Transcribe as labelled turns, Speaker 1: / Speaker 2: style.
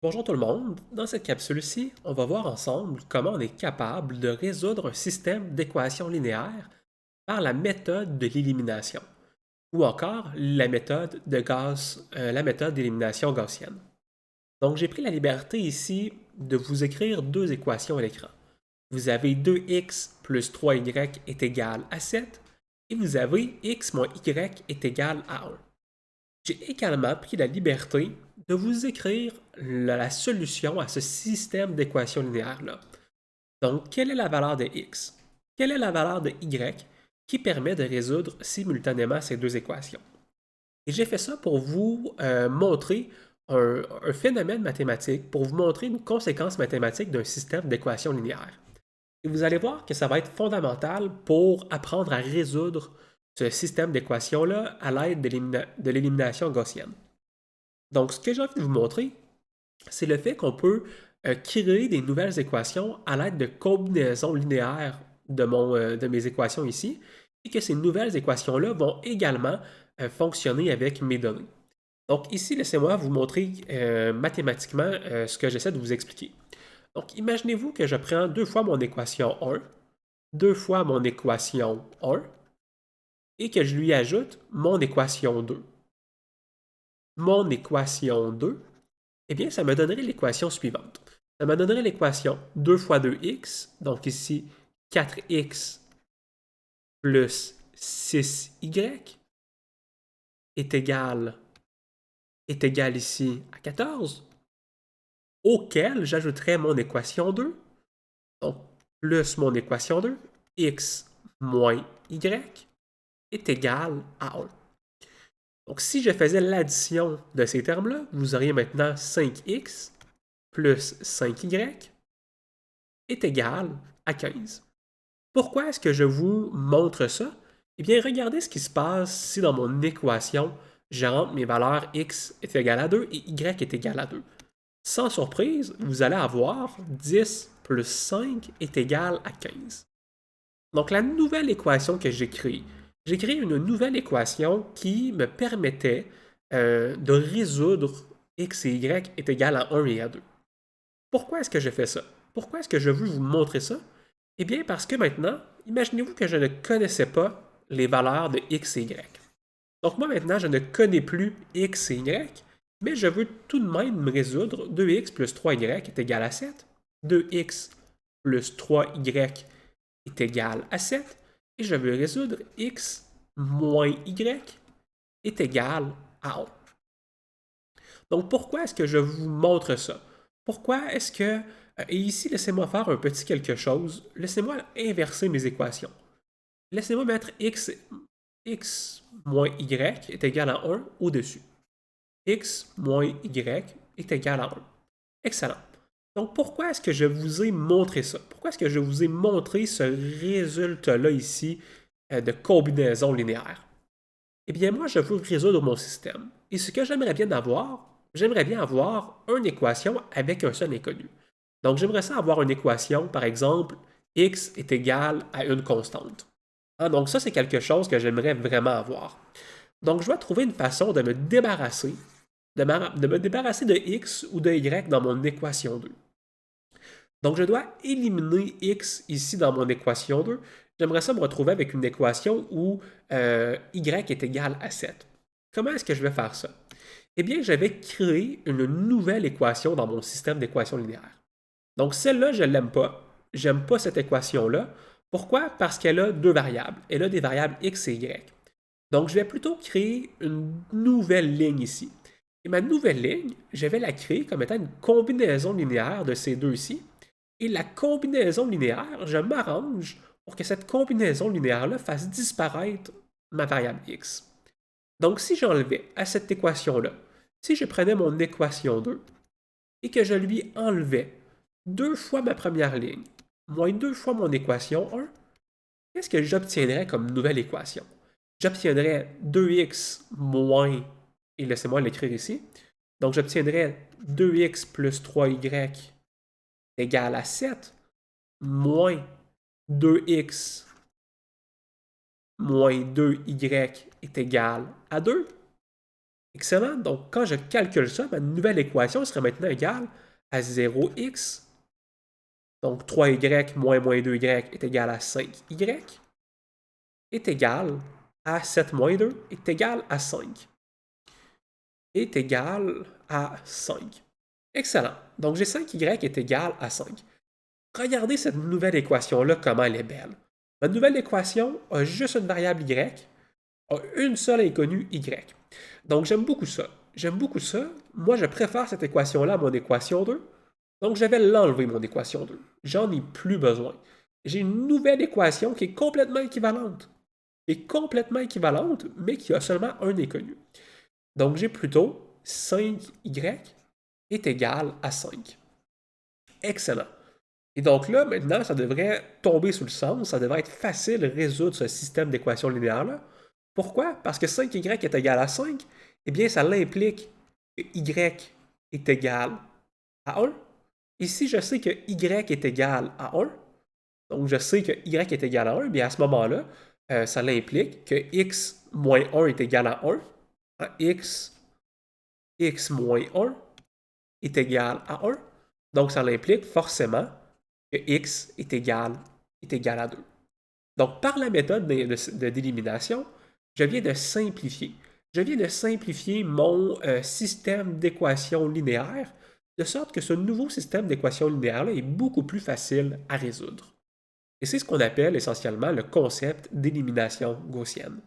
Speaker 1: Bonjour tout le monde, dans cette capsule-ci, on va voir ensemble comment on est capable de résoudre un système d'équations linéaires par la méthode de l'élimination, ou encore la méthode de la méthode d'élimination gaussienne. Donc j'ai pris la liberté ici de vous écrire deux équations à l'écran. Vous avez 2x plus 3y est égal à 7 et vous avez x moins y est égal à 1. J'ai également pris la liberté de vous écrire la solution à ce système d'équations linéaires-là. Donc, quelle est la valeur de x? Quelle est la valeur de y qui permet de résoudre simultanément ces deux équations? Et j'ai fait ça pour vous montrer un phénomène mathématique, pour vous montrer une conséquence mathématique d'un système d'équations linéaires. Et vous allez voir que ça va être fondamental pour apprendre à résoudre ce système d'équations-là à l'aide de l'élimination gaussienne. Donc, ce que j'ai envie de vous montrer, c'est le fait qu'on peut créer des nouvelles équations à l'aide de combinaisons linéaires de mes équations ici, et que ces nouvelles équations-là vont également fonctionner avec mes données. Donc ici, laissez-moi vous montrer mathématiquement ce que j'essaie de vous expliquer. Donc imaginez-vous que je prends deux fois mon équation 1, deux fois mon équation 1, et que je lui ajoute mon équation 2. Mon équation 2, eh bien, ça me donnerait l'équation suivante. Ça me donnerait l'équation 2 fois 2x, donc ici 4x plus 6y est égal ici à 14, auquel j'ajouterais mon équation 2, donc plus mon équation 2, x moins y est égal à 1. Donc si je faisais l'addition de ces termes-là, vous auriez maintenant 5x plus 5y est égal à 15. Pourquoi est-ce que je vous montre ça? Eh bien, regardez ce qui se passe si dans mon équation, je rentre mes valeurs x est égal à 2 et y est égal à 2. Sans surprise, vous allez avoir 10 plus 5 est égal à 15. Donc, la nouvelle équation que j'ai créé une nouvelle équation qui me permettait de résoudre x et y est égal à 1 et à 2. Pourquoi est-ce que je fais ça? Pourquoi est-ce que je veux vous montrer ça? Eh bien, parce que maintenant, imaginez-vous que je ne connaissais pas les valeurs de x et y. Donc moi maintenant, je ne connais plus x et y, mais je veux tout de même me résoudre 2x plus 3y est égal à 7, 2x plus 3y est égal à 7, et je veux résoudre x moins y est égal à 1. Donc pourquoi est-ce que je vous montre ça? Pourquoi est-ce que... Et ici, laissez-moi faire un petit quelque chose. Laissez-moi inverser mes équations. Laissez-moi mettre x moins y est égal à 1 au-dessus. X moins y est égal à 1. Excellent. Donc pourquoi est-ce que je vous ai montré ça? Pourquoi est-ce que je vous ai montré ce résultat-là ici de combinaison linéaire? Eh bien, moi, je veux résoudre mon système. Et ce que j'aimerais bien avoir une équation avec un seul inconnu. Donc, j'aimerais ça avoir une équation, par exemple, x est égal à une constante. Hein, donc, ça, c'est quelque chose que j'aimerais vraiment avoir. Donc, je dois trouver une façon de me débarrasser, de me débarrasser de x ou de y dans mon équation 2. Donc, je dois éliminer x ici dans mon équation 2. J'aimerais ça me retrouver avec une équation où y est égal à 7. Comment est-ce que je vais faire ça? Eh bien, je vais créer une nouvelle équation dans mon système d'équations linéaires. Donc, celle-là, je ne l'aime pas. J'aime pas cette équation-là. Pourquoi? Parce qu'elle a deux variables. Elle a des variables x et y. Donc, je vais plutôt créer une nouvelle ligne ici. Et ma nouvelle ligne, je vais la créer comme étant une combinaison linéaire de ces deux-ci. Et la combinaison linéaire, je m'arrange pour que cette combinaison linéaire-là fasse disparaître ma variable x. Donc, si j'enlevais à cette équation-là, si je prenais mon équation 2 et que je lui enlevais deux fois ma première ligne, moins deux fois mon équation 1, qu'est-ce que j'obtiendrais comme nouvelle équation? J'obtiendrais 2x moins, et laissez-moi l'écrire ici, donc j'obtiendrais 2x plus 3y égale à 7, moins 2x moins 2y est égal à 2. Excellent. Donc, quand je calcule ça, ma nouvelle équation serait maintenant égale à 0x. Donc, 3y moins 2y est égal à 5y. Est égal à 7 moins 2 est égal à 5. Est égal à 5. Excellent. Donc, j'ai 5y est égal à 5. Regardez cette nouvelle équation-là, comment elle est belle. Ma nouvelle équation a juste une variable y, a une seule inconnue y. Donc, j'aime beaucoup ça. J'aime beaucoup ça. Moi, je préfère cette équation-là à mon équation 2. Donc, je vais l'enlever, mon équation 2. J'en ai plus besoin. J'ai une nouvelle équation qui est complètement équivalente. Qui est complètement équivalente, mais qui a seulement un inconnu. Donc, j'ai plutôt 5y est égal à 5. Excellent. Et donc là, maintenant, ça devrait tomber sous le sens, ça devrait être facile de résoudre ce système d'équations linéaires-là. Pourquoi? Parce que 5y est égal à 5, eh bien, ça l'implique que y est égal à 1. Et si je sais que y est égal à 1, donc je sais que y est égal à 1, bien à ce moment-là, ça l'implique que x moins 1 est égal à 1. X moins 1 est égal à 1. Donc ça l'implique forcément que x est égal à 2. Donc par la méthode d'élimination, je viens de simplifier. Je viens de simplifier mon système d'équations linéaires de sorte que ce nouveau système d'équations linéaires-là est beaucoup plus facile à résoudre. Et c'est ce qu'on appelle essentiellement le concept d'élimination gaussienne.